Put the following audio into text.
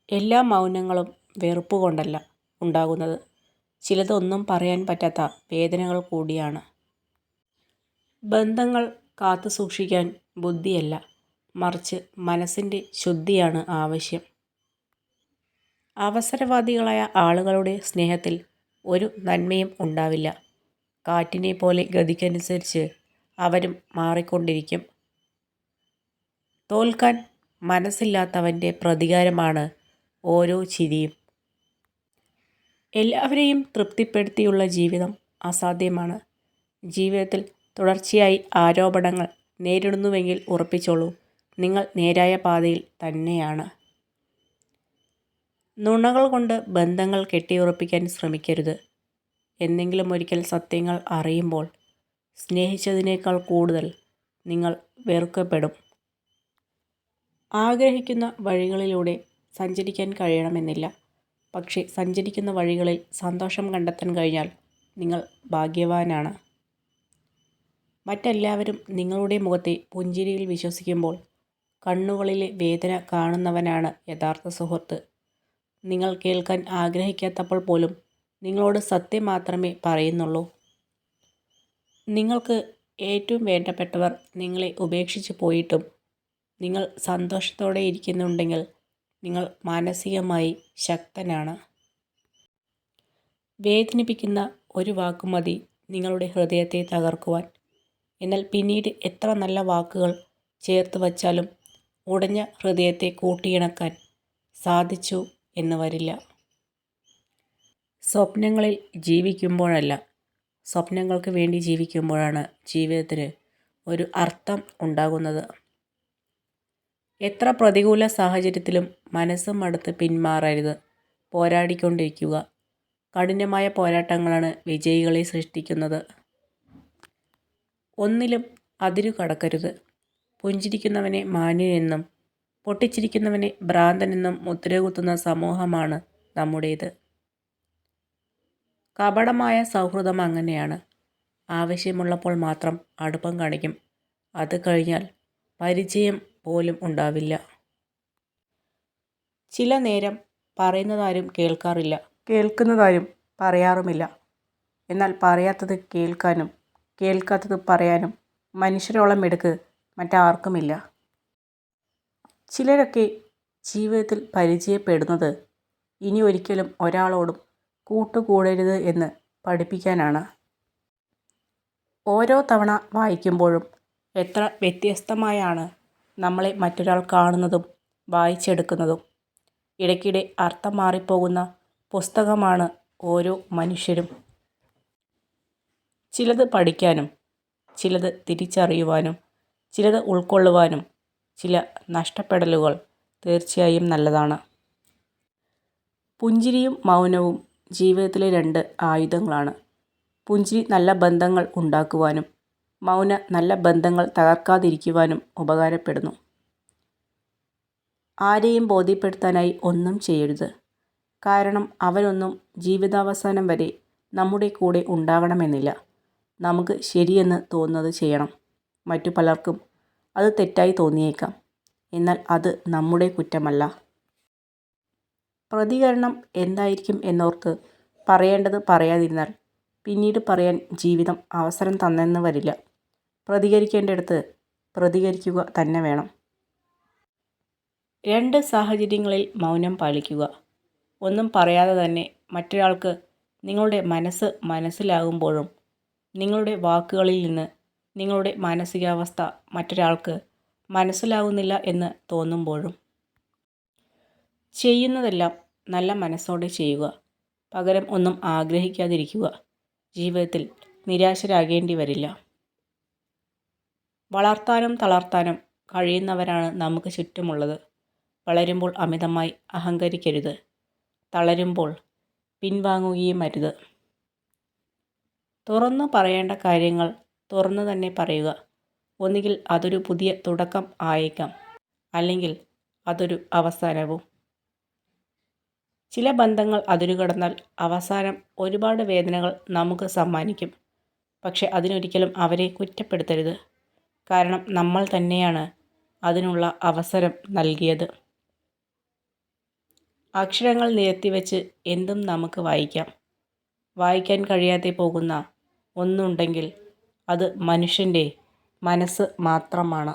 എല്ലാ മൗനങ്ങളും വെറുപ്പ് കൊണ്ടല്ല ഉണ്ടാകുന്നത്. ചിലത് ഒന്നും പറയാൻ പറ്റാത്ത വേദനകൾ കൂടിയാണ്. ബന്ധങ്ങൾ കാത്തുസൂക്ഷിക്കാൻ ബുദ്ധിയല്ല, മറിച്ച് മനസ്സിൻ്റെ ശുദ്ധിയാണ് ആവശ്യം. അവസരവാദികളായ ആളുകളുടെ സ്നേഹത്തിൽ ഒരു നന്മയും ഉണ്ടാവില്ല. കാറ്റിനെ പോലെ ഗതിക്കനുസരിച്ച് അവരും മാറിക്കൊണ്ടിരിക്കും. തോൽക്കാൻ മനസ്സില്ലാത്തവൻ്റെ പ്രതികാരമാണ് ഓരോ ചിരിയും. എല്ലാവരെയും തൃപ്തിപ്പെടുത്തിയുള്ള ജീവിതം അസാധ്യമാണ്. ജീവിതത്തിൽ തുടർച്ചയായി ആരോപണങ്ങൾ നേരിടുന്നുവെങ്കിൽ ഉറപ്പിച്ചോളൂ, നിങ്ങൾ നേരായ പാതയിൽ തന്നെയാണ്. നുണകൾ കൊണ്ട് ബന്ധങ്ങൾ കെട്ടിയുറപ്പിക്കാൻ ശ്രമിക്കരുത്. എന്നെങ്കിലും ഒരിക്കൽ സത്യങ്ങൾ അറിയുമ്പോൾ സ്നേഹിച്ചതിനേക്കാൾ കൂടുതൽ നിങ്ങൾ വെറുക്കപ്പെടും. ആഗ്രഹിക്കുന്ന വഴികളിലൂടെ സഞ്ചരിക്കാൻ കഴിയണമെന്നില്ല. പക്ഷേ സഞ്ചരിക്കുന്ന വഴികളിൽ സന്തോഷം കണ്ടെത്താൻ കഴിഞ്ഞാൽ നിങ്ങൾ ഭാഗ്യവാനാണ്. മറ്റെല്ലാവരും നിങ്ങളുടെ മുഖത്തെ പുഞ്ചിരിയിൽ വിശ്വസിക്കുമ്പോൾ കണ്ണുകളിലെ വേദന കാണുന്നവനാണ് യഥാർത്ഥ സുഹൃത്ത്. നിങ്ങൾ കേൾക്കാൻ ആഗ്രഹിക്കാത്തപ്പോൾ പോലും നിങ്ങളോട് സത്യം മാത്രമേ പറയുന്നുള്ളൂ. നിങ്ങൾക്ക് ഏറ്റവും വേണ്ടപ്പെട്ടവർ നിങ്ങളെ ഉപേക്ഷിച്ച് പോയിട്ടും നിങ്ങൾ സന്തോഷത്തോടെ ഇരിക്കുന്നുണ്ടെങ്കിൽ നിങ്ങൾ മാനസികമായി ശക്തനാണ്. വേദനിപ്പിക്കുന്ന ഒരു വാക്ക് മതി നിങ്ങളുടെ ഹൃദയത്തെ തകർക്കുവാൻ. എന്നാൽ പിന്നീട് എത്ര നല്ല വാക്കുകൾ ചേർത്ത് വച്ചാലും ഉടഞ്ഞ ഹൃദയത്തെ കൂട്ടിയിണക്കാൻ സാധിച്ചു എന്ന് വരില്ല. സ്വപ്നങ്ങളിൽ ജീവിക്കുമ്പോഴല്ല, സ്വപ്നങ്ങൾക്ക് വേണ്ടി ജീവിക്കുമ്പോഴാണ് ജീവിതത്തിന് ഒരു അർത്ഥം ഉണ്ടാകുന്നത്. എത്ര പ്രതികൂല സാഹചര്യത്തിലും മനസ്സ് മടുത്ത് പിന്മാറരുത്. പോരാടിക്കൊണ്ടിരിക്കുക. കഠിനമായ പോരാട്ടങ്ങളാണ് വിജയികളെ സൃഷ്ടിക്കുന്നത്. ഒന്നിലും അതിരു കടക്കരുത്. പുഞ്ചിരിക്കുന്നവനെ മാന്യനെന്നും പൊട്ടിച്ചിരിക്കുന്നവനെ ഭ്രാന്തനെന്നും മുദ്രകുത്തുന്ന സമൂഹമാണ് നമ്മുടേത്. കപടമായ സൗഹൃദം അങ്ങനെയാണ്. ആവശ്യമുള്ളപ്പോൾ മാത്രം അടുപ്പം കാണിക്കും. അത് കഴിഞ്ഞാൽ പരിചയം പോലും ഉണ്ടാവില്ല. ചില നേരം പറയുന്നതാരും കേൾക്കാറില്ല, കേൾക്കുന്നതാരും പറയാറുമില്ല. എന്നാൽ പറയാത്തത് കേൾക്കാനും കേൾക്കാത്തത് പറയാനും മനുഷ്യരോളം മിടുക്ക് മറ്റാർക്കുമില്ല. ചിലരൊക്കെ ജീവിതത്തിൽ പരിചയപ്പെടുന്നത് ഇനി ഒരിക്കലും ഒരാളോടും കൂട്ടുകൂടരുത് എന്ന് പഠിപ്പിക്കാനാണ്. ഓരോ തവണ വായിക്കുമ്പോഴും എത്ര വ്യത്യസ്തമായാണ് നമ്മളെ മറ്റൊരാൾ കാണുന്നതും വായിച്ചെടുക്കുന്നതും. ഇടയ്ക്കിടെ അർത്ഥം മാറിപ്പോകുന്ന പുസ്തകമാണ് ഓരോ മനുഷ്യരും. ചിലത് പഠിക്കാനും ചിലത് തിരിച്ചറിയുവാനും ചിലത് ഉൾക്കൊള്ളുവാനും ചില നഷ്ടപ്പെടലുകൾ തീർച്ചയായും നല്ലതാണ്. പുഞ്ചിരിയും മൗനവും ജീവിതത്തിലെ രണ്ട് ആയുധങ്ങളാണ്. പുഞ്ചിരി നല്ല ബന്ധങ്ങൾ ഉണ്ടാക്കുവാനും മൗന നല്ല ബന്ധങ്ങൾ തകർക്കാതിരിക്കുവാനും ഉപകാരപ്പെടുന്നു. ആരെയും ബോധ്യപ്പെടുത്താനായി ഒന്നും ചെയ്യരുത്. കാരണം അവരൊന്നും ജീവിതാവസാനം വരെ നമ്മുടെ കൂടെ ഉണ്ടാകണമെന്നില്ല. നമുക്ക് ശരിയെന്ന് തോന്നുന്നത് ചെയ്യണം. മറ്റു പലർക്കും അത് തെറ്റായി തോന്നിയേക്കാം. എന്നാൽ അത് നമ്മുടെ കുറ്റമല്ല. പ്രതികരണം എന്തായിരിക്കും എന്നോർത്ത് പറയേണ്ടത് പറയാതിരുന്നാൽ പിന്നീട് പറയാൻ ജീവിതം അവസരം തന്നെന്ന് വരില്ല. പ്രതികരിക്കേണ്ടിടത്ത് പ്രതികരിക്കുക തന്നെ വേണം. രണ്ട് സാഹചര്യങ്ങളിൽ മൗനം പാലിക്കുക. ഒന്നും പറയാതെ തന്നെ മറ്റൊരാൾക്ക് നിങ്ങളുടെ മനസ്സ് മനസ്സിലാകുമ്പോഴും നിങ്ങളുടെ വാക്കുകളിൽ നിന്ന് നിങ്ങളുടെ മാനസികാവസ്ഥ മറ്റൊരാൾക്ക് മനസ്സിലാകുന്നില്ല എന്ന് തോന്നുമ്പോഴും. ചെയ്യുന്നതെല്ലാം നല്ല മനസ്സോടെ ചെയ്യുക. പകരം ഒന്നും ആഗ്രഹിക്കാതിരിക്കുക. ജീവിതത്തിൽ നിരാശരാകേണ്ടി വരില്ല. വളർത്താനും തളർത്താനും കഴിയുന്നവരാണ് നമുക്ക് ചുറ്റുമുള്ളത്. വളരുമ്പോൾ അമിതമായി അഹങ്കരിക്കരുത്. തളരുമ്പോൾ പിൻവാങ്ങുകയും അരുത്. തുറന്നു പറയേണ്ട കാര്യങ്ങൾ തുറന്നു തന്നെ പറയുക. ഒന്നുകിൽ അതൊരു പുതിയ തുടക്കം ആയേക്കാം, അല്ലെങ്കിൽ അതൊരു അവസാനവും. ചില ബന്ധങ്ങൾ അതിരുകടന്നാൽ അവസാനം ഒരുപാട് വേദനകൾ നമുക്ക് സമ്മാനിക്കും. പക്ഷെ അതിനൊരിക്കലും അവരെ കുറ്റപ്പെടുത്തരുത്. കാരണം നമ്മൾ തന്നെയാണ് അതിനുള്ള അവസരം നൽകിയത്. അക്ഷരങ്ങൾ നിരത്തിവെച്ച് എന്തും നമുക്ക് വായിക്കാം. വായിക്കാൻ കഴിയാതെ പോകുന്ന ഒന്നുണ്ടെങ്കിൽ അത് മനുഷ്യൻ്റെ മനസ്സ് മാത്രമാണ്.